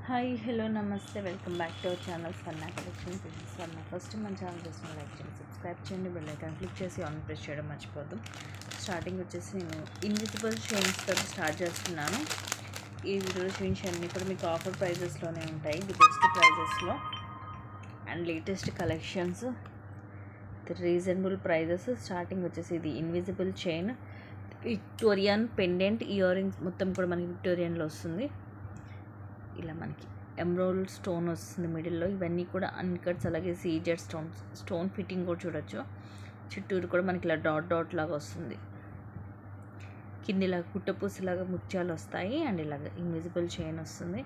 Hi hello నమస్తే welcome back to our channel Swarna collection. This is Swarna. First మన channel చేసిన like చేయండి, subscribe చేయండి, bell icon click చేసి on press చేయడం మర్చిపోద్దు. స్టార్టింగ్ వచ్చేసి నేను ఇన్విజిబుల్ చైన్స్ తోటి స్టార్ట్ చేస్తున్నాను. ఈ వీడియో చైన్స్ అన్నీ కూడా మీకు ఆఫర్ ప్రైజెస్లోనే ఉంటాయి, ది బెస్ట్ ప్రైజెస్లో and latest collections, reasonable prices. Starting వచ్చేసి ఇది invisible chain, Victorian pendant earrings మొత్తం కూడా మనకి విక్టోరియన్లో వస్తుంది. ఇలా మనకి ఎమరాల్డ్ స్టోన్ వస్తుంది మిడిల్లో. ఇవన్నీ కూడా అన్కట్స్, అలాగే సీజెడ్ స్టోన్ ఫిట్టింగ్ కూడా చూడొచ్చు. చుట్టూరు కూడా మనకి ఇలా డాట్ డాట్ లాగా వస్తుంది. కింద ఇలా కుట్టపూసలాగా ముత్యాలు వస్తాయి అండ్ ఇలాగ ఇన్విజిబుల్ చైన్ వస్తుంది.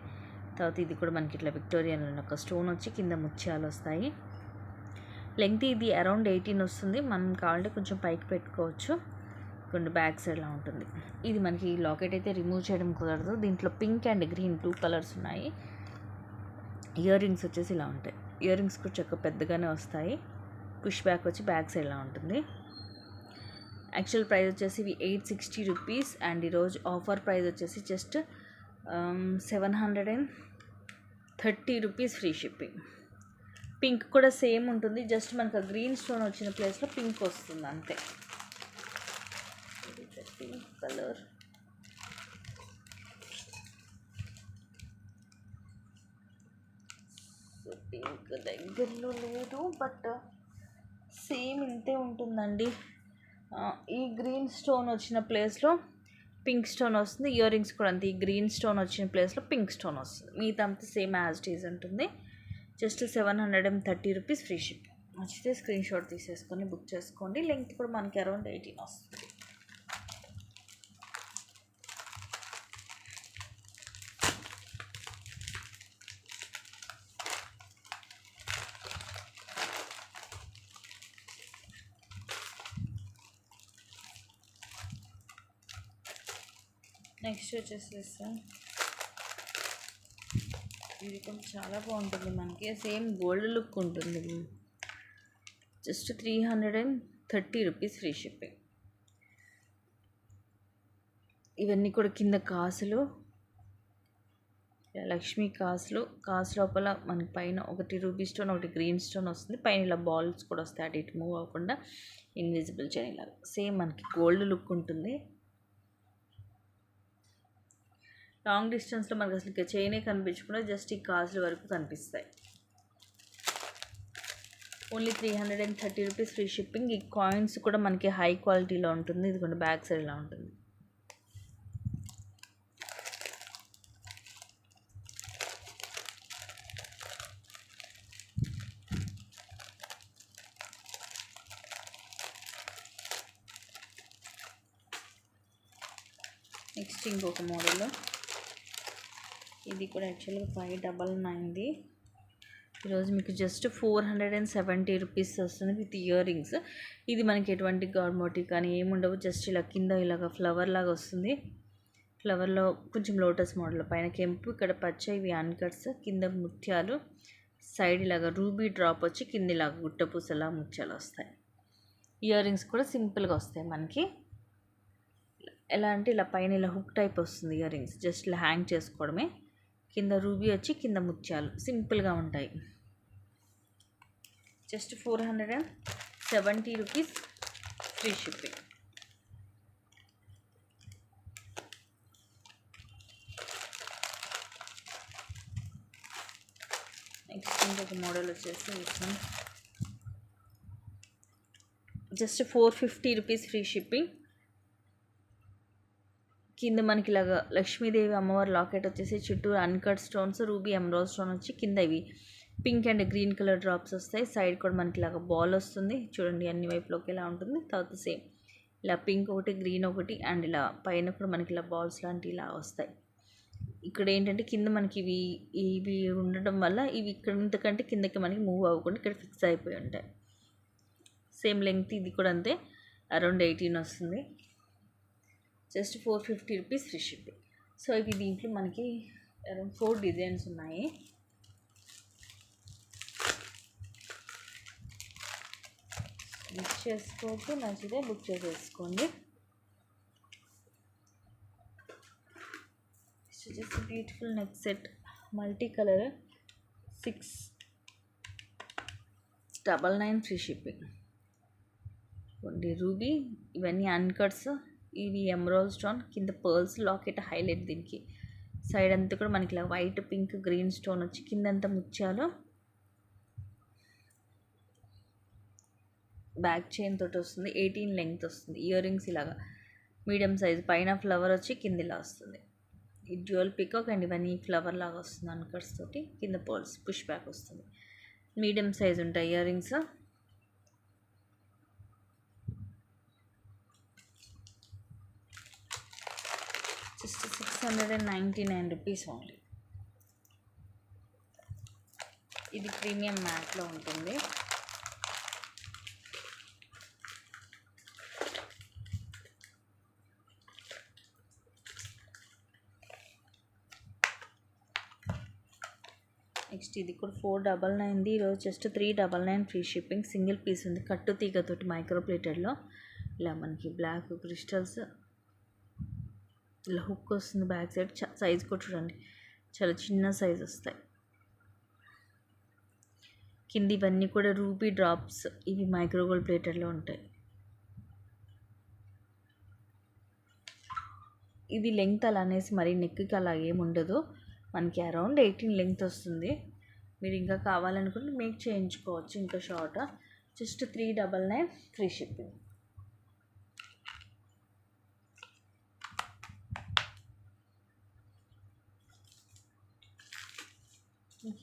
తర్వాత ఇది కూడా మనకి ఇట్లా విక్టోరియన్ ఒక స్టోన్ వచ్చి కింద ముత్యాలు వస్తాయి. లెంగ్త్ ఇది అరౌండ్ 18 వస్తుంది. మనం కావాలంటే కొంచెం పైకి పెట్టుకోవచ్చు. కొన్ని బ్యాక్ సైడ్లా ఉంటుంది. ఇది మనకి లాకెట్ అయితే రిమూవ్ చేయడం కుదరదు. దీంట్లో పింక్ అండ్ గ్రీన్ 2 కలర్స్ ఉన్నాయి. ఇయర్ రింగ్స్ వచ్చేసి ఇలా ఉంటాయి. ఇయర్ రింగ్స్ కూడా చక్కగా పెద్దగానే వస్తాయి. పుష్ బ్యాక్ వచ్చి బ్యాక్ సైడ్లా ఉంటుంది. యాక్చువల్ ప్రైస్ వచ్చేసి ఇవి 860 రూపీస్ అండ్ ఈరోజు ఆఫర్ ప్రైస్ వచ్చేసి just 730 rupees free shipping. Pink కూడా సేమ్ ఉంటుంది, జస్ట్ మనకు గ్రీన్ స్టోన్ వచ్చిన ప్లేస్లో పింక్ వస్తుంది అంతే. పింక్ కలర్ పింక్ దగ్గరలో లేదు, బట్ సేమ్ ఇంతే ఉంటుందండి. ఈ గ్రీన్ స్టోన్ వచ్చిన ప్లేస్లో పింక్ స్టోన్ వస్తుంది. ఇయర్ రింగ్స్ కూడా అంతే, ఈ గ్రీన్ స్టోన్ వచ్చిన ప్లేస్లో పింక్ స్టోన్ వస్తుంది. మిగతా అంతా సేమ్ యాజ్ ఇట్ ఈజ్ ఉంటుంది. Just 730 rupees free ship. నచ్చితే స్క్రీన్ షాట్ తీసేసుకొని బుక్ చేసుకోండి. లెంగ్త్ కూడా మనకి అరౌండ్ 18 వస్తుంది. నెక్స్ట్ వచ్చేసేసి ఇది కొంచెం చాలా బాగుంటుంది, మనకి సేమ్ గోల్డ్ లుక్ ఉంటుంది. Just 330 rupees free shipping. ఇవన్నీ కూడా కింద కాసులు, లక్ష్మీ కాసులు. కాసు లోపల మనకి పైన ఒకటి రూబీ స్టోన్, ఒకటి గ్రీన్ స్టోన్ వస్తుంది. పైన ఇలా బాల్స్ కూడా వస్తాయి, అటు ఇటు మూవ్ అవ్వకుండా. ఇన్విజిబుల్ చైన్ ఇలా సేమ్ మనకి గోల్డ్ లుక్ ఉంటుంది. లాంగ్ డిస్టెన్స్లో మనకు అసలు ఇక చైనే కనిపించకుండా జస్ట్ ఈ కాజుల వరకు కనిపిస్తాయి. Only 330 rupees free shipping. ఈ కాయిన్స్ కూడా మనకి హై క్వాలిటీలో ఉంటుంది. ఇది కొన్ని బ్యాక్ సైడ్ ఇలా ఉంటుంది. నెక్స్ట్ ఇంకొక మోడల్, ఇది కూడా యాక్చువల్గా 599. ఈరోజు మీకు జస్ట్ 470 రూపీస్ వస్తుంది విత్ ఇయర్ రింగ్స్. ఇది మనకి ఎటువంటి గార్మోటీ కానీ ఏముండవు, జస్ట్ ఇలా కింద ఇలాగ ఫ్లవర్ లాగా వస్తుంది. ఫ్లవర్లో కొంచెం లోటస్ మోడల్, పైన కెంపు, ఇక్కడ పచ్చ, ఇవి అన్కట్స్, కింద ముత్యాలు, సైడ్ ఇలాగ రూబీ డ్రాప్ వచ్చి కింద ఇలాగ గుట్టపూసలా ముత్యాలు వస్తాయి. ఇయర్ రింగ్స్ కూడా సింపుల్గా వస్తాయి మనకి. ఎలా అంటే ఇలా పైన ఇలా హుక్ టైప్ వస్తుంది ఇయర్ రింగ్స్, జస్ట్ ఇలా హ్యాంగ్ చేసుకోవడమే. కింద రూబీ వచ్చి కింద ముత్యాలు సింపుల్గా ఉంటాయి. Just 470 rupees free shipping. Next ఇంకొక మోడల్ వచ్చేసి జస్ట్ 450 రూపీస్ ఫ్రీ షిప్పింగ్. కింద మనకి ఇలాగా లక్ష్మీదేవి అమ్మవారి లాకెట్ వచ్చేసి చుట్టూ uncut stones, ruby emerald stone వచ్చి కింద ఇవి pink and green colour drops వస్తాయి. సైడ్ కూడా మనకి ఇలాగ బాల్ వస్తుంది చూడండి, అన్ని వైపులోకి ఇలా ఉంటుంది. తర్వాత సేమ్ ఇలా పింక్ ఒకటి, గ్రీన్ ఒకటి అండ్ ఇలా పైన కూడా మనకి ఇలా బాల్స్ లాంటివి ఇలా వస్తాయి. ఇక్కడ ఏంటంటే కింద మనకి ఇవి ఉండడం వల్ల ఇవి ఇక్కడ ఇంతకంటే కిందకి మనకి మూవ్ అవ్వకుండా ఇక్కడ ఫిక్స్ అయిపోయి ఉంటాయి. సేమ్ లెంగ్త్ ఇది కూడా అంతే, అరౌండ్ 18 వస్తుంది. Just 450 rupees free shipping. So ఇవి దీంట్లో మనకి అరౌండ్ 4 డిజైన్స్ ఉన్నాయి. బుక్ చేసుకోవచ్చు, నచ్చితే బుక్ చేసేసుకోండి. It's just a beautiful neck set. Multi colour 699 free shipping. Only ruby, ఇవన్నీ అన్కట్స్, ఇవి ఎమరాల్డ్ స్టోన్, కింద పర్ల్స్ లాకెట్ హైలైట్. దీనికి సైడ్ అంతా కూడా మనకి ఇలా వైట్ పింక్ గ్రీన్ స్టోన్ వచ్చి కిందంతా ముత్యాలు. బ్యాక్ చైన్ తోటి వస్తుంది, 18 లెంగ్త్ వస్తుంది. ఇయర్ రింగ్స్ ఇలాగా మీడియం సైజ్, పైన ఫ్లవర్ వచ్చి కింద ఇలా వస్తుంది. ఈ డ్యూయల్ పికాక్ అండ్ ఇవన్నీ ఫ్లవర్ లాగా వస్తుంది అన్కట్స్ తోటి. కింద పర్ల్స్ పుష్ బ్యాక్ వస్తుంది. మీడియం సైజ్ ఉంటాయి ear rings. Just 699 rupees only. ఇది ప్రీమియం మ్యాట్లో ఉంటుంది. నెక్స్ట్ ఇది కూడా 499. ఈరోజు just 399 free shipping. Single piece ఉంది, కట్టు తీగతోటి మైక్రో ప్లేటెడ్లో. ఇలా మనకి బ్లాక్ క్రిస్టల్స్, ఇలా హుక్ వస్తుంది బ్యాక్ సైడ్. సైజ్ కూడా చూడండి, చాలా చిన్న సైజ్ వస్తాయి. కింద ఇవన్నీ కూడా రూబీ డ్రాప్స్, ఇవి మైక్రో గోల్డ్ ప్లేటెడ్లో ఉంటాయి. ఇది లెంగ్త్ అలా అనేసి మరి నెక్కి అలా ఏముండదు, మనకి అరౌండ్ 18 లెంగ్త్ వస్తుంది. మీరు ఇంకా కావాలనుకుంటే మేక్ చేయించుకోవచ్చు ఇంకా షార్ట్. Just 399 free shipping.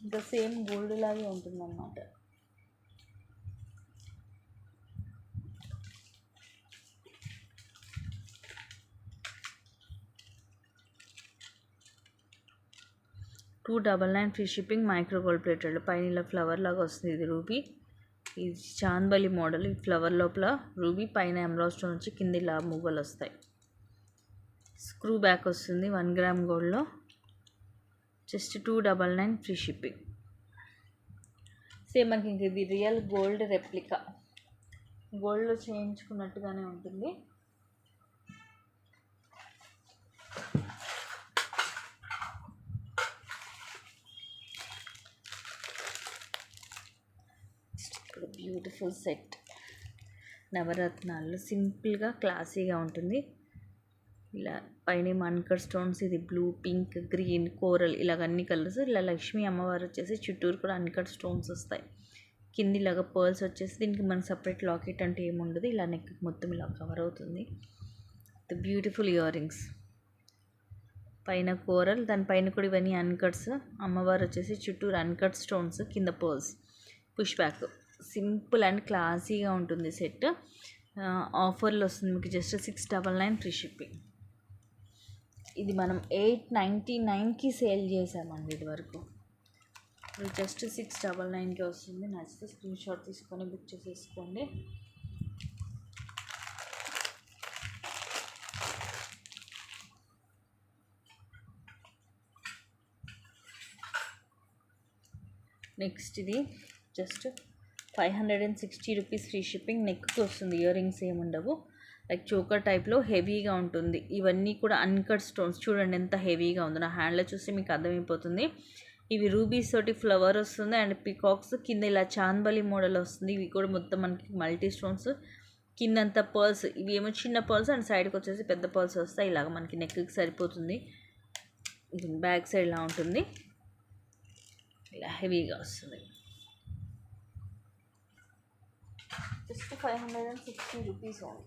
ఇంకా సేమ్ గోల్డ్ లాగే ఉంటుందన్నమాట. $299 free shipping. Micro gold plated, పైన ఇలా ఫ్లవర్ లాగా వస్తుంది. ఇది రూబీ, ఇది చాందబలి మోడల్. ఈ ఫ్లవర్ లోపల రూబీ, పైన ఎమరాల్డ్ స్టోన్ వచ్చి కింద ఇలా మువ్వలు వస్తాయి. స్క్రూ బ్యాక్ వస్తుంది 1 గ్రామ్ గోల్డ్లో. Just 299 free shipping. సేమ్ మనకి ఇంక ఇది రియల్ గోల్డ్ రెప్లికా, గోల్డ్లో చేయించుకున్నట్టుగానే ఉంటుంది. బ్యూటిఫుల్ సెట్, నవరత్నాలు, సింపుల్గా క్లాసీగా ఉంటుంది. ఇలా పైన అన్కట్ స్టోన్స్, ఇది బ్లూ, పింక్, గ్రీన్, కోరల్, ఇలాగ అన్ని కలర్స్. ఇలా లక్ష్మీ అమ్మవారు వచ్చేసి చుట్టూరు కూడా అన్కట్ స్టోన్స్ వస్తాయి. కింద ఇలాగ పర్ల్స్ వచ్చేసి, దీనికి మనకి సపరేట్ లాకెట్ అంటే ఏముండదు, ఇలా నెక్ మొత్తం ఇలా కవర్ అవుతుంది. ద బ్యూటిఫుల్ ఇయర్ రింగ్స్, పైన కోరల్, దానిపైన కూడా ఇవన్నీ అన్కట్స్. అమ్మవారు వచ్చేసి చుట్టూరు అన్కట్ స్టోన్స్, కింద pearls, push back. Simple and క్లాసీగా ఉంటుంది సెట్. ఆఫర్లో వస్తుంది మీకు జస్ట్ 699 ఫ్రీ షిప్పింగ్. ఇది మనం 899కి సేల్ చేసామండి ఇది వరకు. ఇప్పుడు జస్ట్ 699కి వస్తుంది. నచ్చితే స్క్రీన్ షాట్ తీసుకొని బుక్ చేసేసుకోండి. నెక్స్ట్ ఇది జస్ట్ 560 రూపీస్ ఫ్రీ షిప్పింగ్. నెక్కి వస్తుంది, ఇయర్ రింగ్స్ ఏమి ఉండవు. లైక్ చోకర్ టైప్లో హెవీగా ఉంటుంది. ఇవన్నీ కూడా అన్కట్ స్టోన్స్, చూడండి ఎంత హెవీగా ఉందో. నా హ్యాండ్లో చూస్తే మీకు అర్థమైపోతుంది. ఇవి రూబీస్ తోటి ఫ్లవర్ వస్తుంది అండ్ పికాక్స్, కింద ఇలా చాందబలి మోడల్ వస్తుంది. ఇవి కూడా మొత్తం మనకి మల్టీ స్టోన్స్, కిందంతా పర్ల్స్. ఇవి ఏమో చిన్న పర్ల్స్ అండ్ సైడ్కి వచ్చేసి పెద్ద పర్ల్స్ వస్తాయి. ఇలాగ మనకి నెక్కి సరిపోతుంది. బ్యాక్ సైడ్ ఇలా ఉంటుంది, ఇలా హెవీగా వస్తుంది. Just 560 rupees only.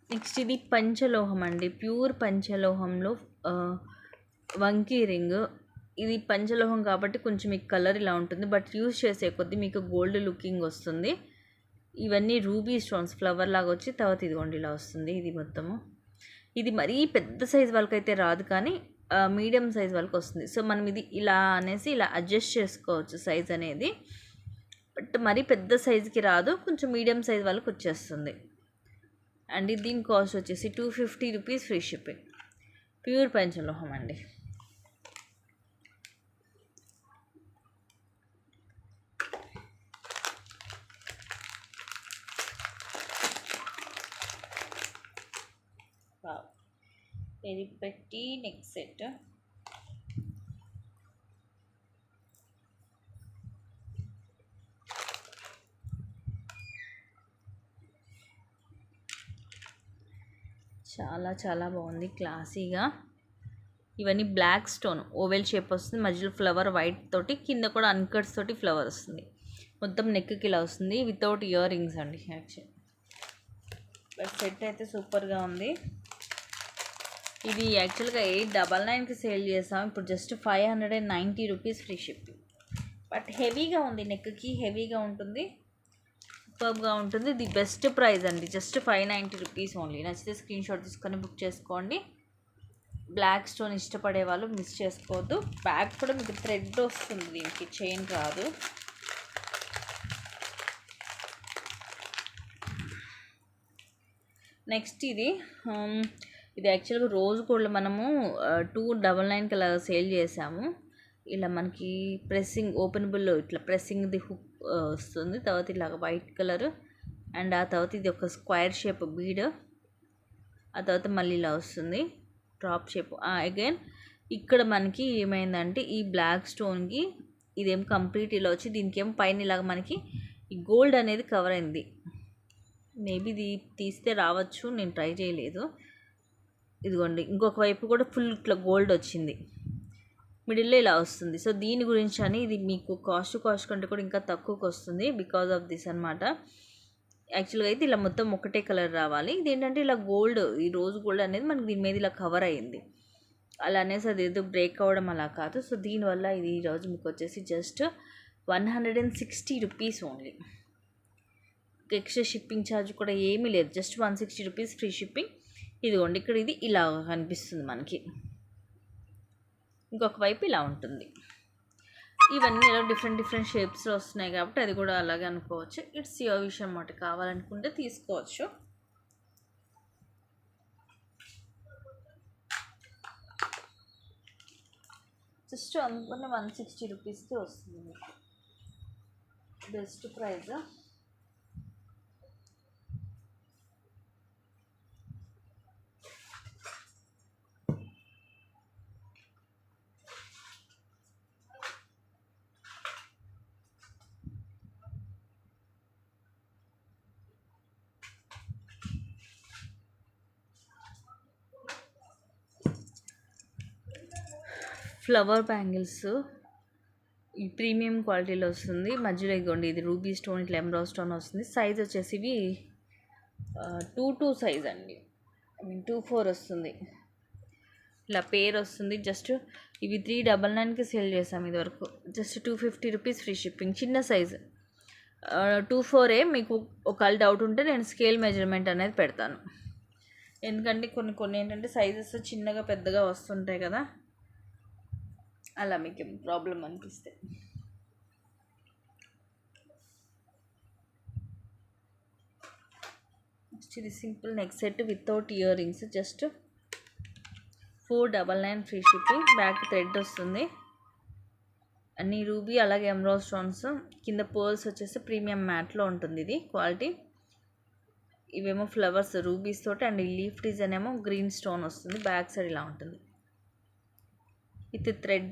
నెక్స్ట్ ఇది పంచలోహం అండి, ప్యూర్ పంచలోహంలో వంకీ రింగ్. ఇది పంచలోహం కాబట్టి కొంచెం మీకు కలర్ ఇలా ఉంటుంది, బట్ యూజ్ చేసే కొద్దీ మీకు గోల్డ్ లుకింగ్ వస్తుంది. ఇవన్నీ రూబీ స్టోన్స్ ఫ్లవర్ లాగా వచ్చి తర్వాత ఇదిగోండి ఇలా వస్తుంది. ఇది మొత్తము, ఇది మరీ పెద్ద సైజ్ వాళ్ళకైతే రాదు, కానీ మీడియం సైజ్ వాళ్ళకి వస్తుంది. సో మనం ఇది ఇలా అనేసి ఇలా అడ్జస్ట్ చేసుకోవచ్చు సైజ్ అనేది. బట్ మరీ పెద్ద సైజుకి రాదు, కొంచెం మీడియం సైజ్ వాళ్ళకి వచ్చేస్తుంది. అండ్ దీని కాస్ట్ వచ్చేసి 250 రూపీస్ ఫ్రీ షిప్పింగ్. ప్యూర్ పంచలోహం అండి. Very pretty neck set. చాలా చాలా బాగుంది, క్లాసీగా. ఇవన్నీ బ్లాక్ స్టోన్ ఓవెల్ షేప్ వస్తుంది, మధ్యలో ఫ్లవర్ వైట్ తోటి, కింద కూడా అన్కట్స్ తోటి ఫ్లవర్ వస్తుంది. మొత్తం నెక్కి ఇలా వస్తుంది వితౌట్ ఇయర్ రింగ్స్ అండి. యాక్చువల్లీ బట్ సెట్ అయితే సూపర్గా ఉంది. ఇది యాక్చువల్గా 899కి సేల్ చేస్తాం, ఇప్పుడు just 590 rupees free shipping. But హెవీగా ఉంది, నెక్కి హెవీగా ఉంటుంది, సూపర్గా ఉంటుంది. ది బెస్ట్ ప్రైస్ అండి, జస్ట్ 590 రూపీస్ ఓన్లీ. నచ్చితే స్క్రీన్ షాట్ తీసుకొని బుక్ చేసుకోండి. బ్లాక్ స్టోన్ ఇష్టపడే వాళ్ళు మిస్ చేసుకోవద్దు. బ్యాక్ కూడా మీకు థ్రెడ్ వస్తుంది, దీనికి చైన్ రాదు. నెక్స్ట్ ఇది యాక్చువల్గా రోజ్ గోల్డ్ మనము 299కి అలా సేల్ చేసాము. ఇలా మనకి ప్రెస్సింగ్ ఓపెనబుల్ ఇట్లా ప్రెస్సింగ్ది హుక్ వస్తుంది. తర్వాత ఇలాగ వైట్ కలర్, అండ్ ఆ తర్వాత ఇది ఒక స్క్వేర్ షేప్ బీడ్, ఆ తర్వాత మళ్ళీ ఇలా వస్తుంది డ్రాప్ షేప్. అగైన్ ఇక్కడ మనకి ఏమైందంటే ఈ బ్లాక్ స్టోన్కి ఇదేం కంప్లీట్ ఇలా వచ్చి దీనికి ఏం పైన ఇలాగ మనకి ఈ గోల్డ్ అనేది కవర్ అయింది. మేబీ ఇది తీస్తే రావచ్చు, నేను ట్రై చేయలేదు. ఇదిగోండి ఇంకొక వైపు కూడా ఫుల్ ఇట్లా గోల్డ్ వచ్చింది, మిడిల్లో ఇలా వస్తుంది. సో దీని గురించి అని ఇది మీకు కాస్ట్ కంటే కూడా ఇంకా తక్కువకి వస్తుంది బికాజ్ ఆఫ్ దిస్ అనమాట. యాక్చువల్గా అయితే ఇలా మొత్తం ఒకటే కలర్ రావాలి. ఇది ఏంటంటే ఇలా గోల్డ్, ఈ రోజ్ గోల్డ్ అనేది మనకి దీని మీద ఇలా కవర్ అయ్యింది. అలా అనేసి అది ఏదో బ్రేక్ అవ్వడం అలా కాదు. సో దీనివల్ల ఇది ఈరోజు మీకు వచ్చేసి just 160 rupees only. Extra shipping charge కూడా ఏమీ లేదు, జస్ట్ 160 రూపీస్ ఫ్రీ షిప్పింగ్. ఇదిగోండి ఇక్కడ ఇది ఇలా కనిపిస్తుంది మనకి, ఇంకొక వైపు ఇలా ఉంటుంది. ఇవన్నీ ఇలా డిఫరెంట్ షేప్స్లో వస్తున్నాయి కాబట్టి అది కూడా అలాగే అనుకోవచ్చు. ఇట్స్ యువర్ విషయం అన్నమాట, కావాలనుకుంటే తీసుకోవచ్చు. జస్ట్ అనుకున్న 160 రూపీస్కి వస్తుంది మీకు, బెస్ట్ ప్రైస్. ఫ్లవర్ బ్యాంగిల్స్ ఈ ప్రీమియం క్వాలిటీలో వస్తుంది. మధ్యలో ఇగోండి ఇది రూబీ స్టోన్, ఇట్లా ఎమరాల్డ్ స్టోన్ వస్తుంది. సైజ్ వచ్చేసి ఇవి 2 సైజ్ అండి, 2-4 వస్తుంది. ఇలా పేర్ వస్తుంది. జస్ట్ ఇవి 399కి సేల్ చేసాము ఇది వరకు, జస్ట్ 250 రూపీస్ ఫ్రీ షిప్పింగ్. చిన్న సైజు 2-4. మీకు ఒకవేళ డౌట్ ఉంటే నేను స్కేల్ మెజర్మెంట్ అనేది పెడతాను, ఎందుకంటే కొన్ని ఏంటంటే సైజెస్ చిన్నగా పెద్దగా వస్తుంటాయి కదా, అలా మీకు ప్రాబ్లం అనిపిస్తే. ఇది simple neck set without ear rings, just 499 free shipping. Back thread వస్తుంది, అన్ని రూబీ అలాగే ఎమరాల్డ్ స్టోన్స్, కింద పర్ల్స్ వచ్చేసి ప్రీమియం మ్యాట్లో ఉంటుంది ఇది క్వాలిటీ. ఇవేమో ఫ్లవర్స్ రూబీస్ తోటి, అండ్ ఈ లీఫ్ డిజైన్ ఏమో గ్రీన్ స్టోన్ వస్తుంది. బ్యాక్ సైడ్ ఇలా ఉంటుంది విత్ థ్రెడ్.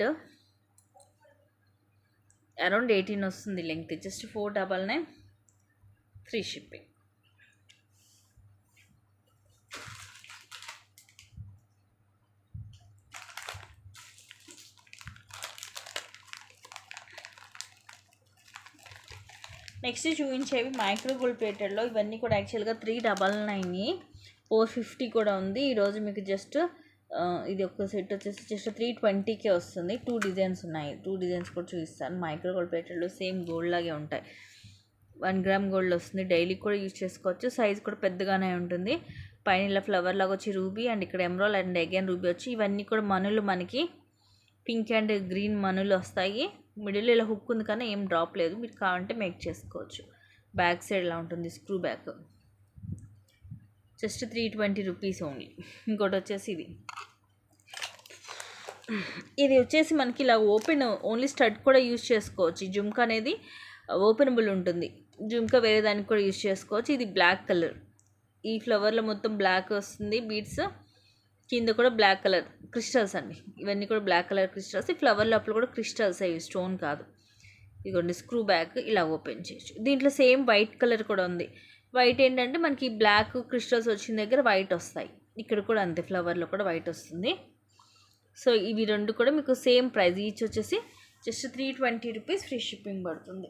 అరౌండ్ 18 వస్తుంది length, just 499 free shipping. Next చూపించేవి మైక్రో గోల్డ్ ప్లేటెడ్లో. ఇవన్నీ కూడా యాక్చువల్గా 399, 450 కూడా ఉంది. ఈరోజు మీకు జస్ట్ ఇది ఒక సెట్ వచ్చేసి జస్ట్ 320కే వస్తుంది. 2 డిజైన్స్ ఉన్నాయి, 2 డిజైన్స్ కూడా చూపిస్తాను. మైక్రో గోల్డ్ ప్లేటెడ్లో సేమ్ గోల్డ్ లాగే ఉంటాయి. 1 గ్రామ్ గోల్డ్ వస్తుంది, డైలీ కూడా యూజ్ చేసుకోవచ్చు. సైజ్ కూడా పెద్దగానే ఉంటుంది. పైన ఇలా ఫ్లవర్ లాగా వచ్చి రూబీ, అండ్ ఇక్కడ ఎమరాల్డ్ అండ్ అగైన్ రూబీ వచ్చి, ఇవన్నీ కూడా మనులు మనకి పింక్ అండ్ గ్రీన్ మనులు వస్తాయి. మిడిల్ ఇలా హుక్ ఉంది కానీ ఏం డ్రాప్ లేదు, మీరు కావాలంటే మేక్ చేసుకోవచ్చు. బ్యాక్ సైడ్ ఇలా ఉంటుంది screw back, just 320 rupees only. ఇంకోటి వచ్చేసి ఇది వచ్చేసి మనకి ఇలా ఓపెన్, ఓన్లీ స్టడ్ కూడా యూజ్ చేసుకోవచ్చు. ఈ జుమ్కా అనేది ఓపెనబుల్ ఉంటుంది, జుమ్కా వేరే దానికి కూడా యూజ్ చేసుకోవచ్చు. ఇది బ్లాక్ కలర్, ఈ ఫ్లవర్లో మొత్తం బ్లాక్ వస్తుంది బీడ్స్, కింద కూడా బ్లాక్ కలర్ క్రిస్టల్స్ అండి, ఇవన్నీ కూడా బ్లాక్ కలర్ క్రిస్టల్స్. ఈ ఫ్లవర్ లోపల కూడా క్రిస్టల్స్ అయ్యి, స్టోన్ కాదు. ఇదిగోండి స్క్రూ బ్యాక్ ఇలా ఓపెన్ చేయొచ్చు. దీంట్లో సేమ్ వైట్ కలర్ కూడా ఉంది. వైట్ ఏంటంటే మనకి బ్లాక్ క్రిస్టల్స్ వచ్చిన దగ్గర వైట్ వస్తాయి, ఇక్కడ కూడా అంతే, ఫ్లవర్లో కూడా వైట్ వస్తుంది. సో ఇవి రెండు కూడా మీకు సేమ్ ప్రైస్, ఈచ్ వచ్చేసి జస్ట్ 320 రూపీస్, ఫ్రీ షిప్పింగ్ పడుతుంది.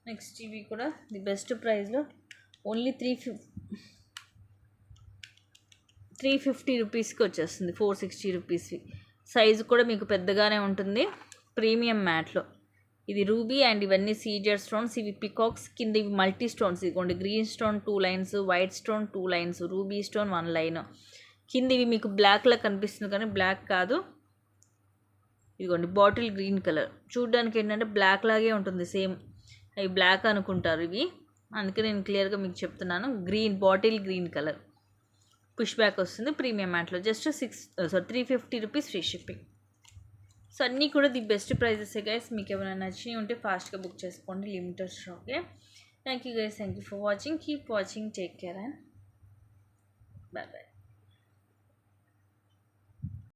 నెక్స్ట్ ఇవి కూడా ది బెస్ట్ ప్రైస్లో ఓన్లీ 350 రూపీస్కి వచ్చేస్తుంది, 460 రూపీస్వి. సైజు కూడా మీకు పెద్దగానే ఉంటుంది, ప్రీమియం మ్యాట్లో. ఇది రూబీ అండ్ ఇవన్నీ సీజర్ స్టోన్స్, ఇవి పికాక్స్. కింద ఇవి మల్టీ స్టోన్స్, ఇదిగోండి green stone 2 lines, white stone 2 lines, ruby stone 1 line. కింద ఇవి మీకు బ్లాక్లా కనిపిస్తుంది కానీ బ్లాక్ కాదు, ఇదిగోండి బాటిల్ గ్రీన్ కలర్. చూడడానికి ఏంటంటే బ్లాక్ లాగే ఉంటుంది సేమ్, అవి బ్లాక్ అనుకుంటారు ఇవి, అందుకే నేను క్లియర్గా మీకు చెప్తున్నాను. Green, bottle green colour, push back వస్తుంది, ప్రీమియం మ్యాట్లో. Just 350 rupees, free shipping. So అన్నీ కూడా ది బెస్ట్ ప్రైజెస్ గైస్. మీకు ఏమైనా నచ్చినవి ఉంటే ఫాస్ట్గా బుక్ చేసుకోండి, limited stock. Thank you guys, thank you for watching, keep watching, take care and bye bye.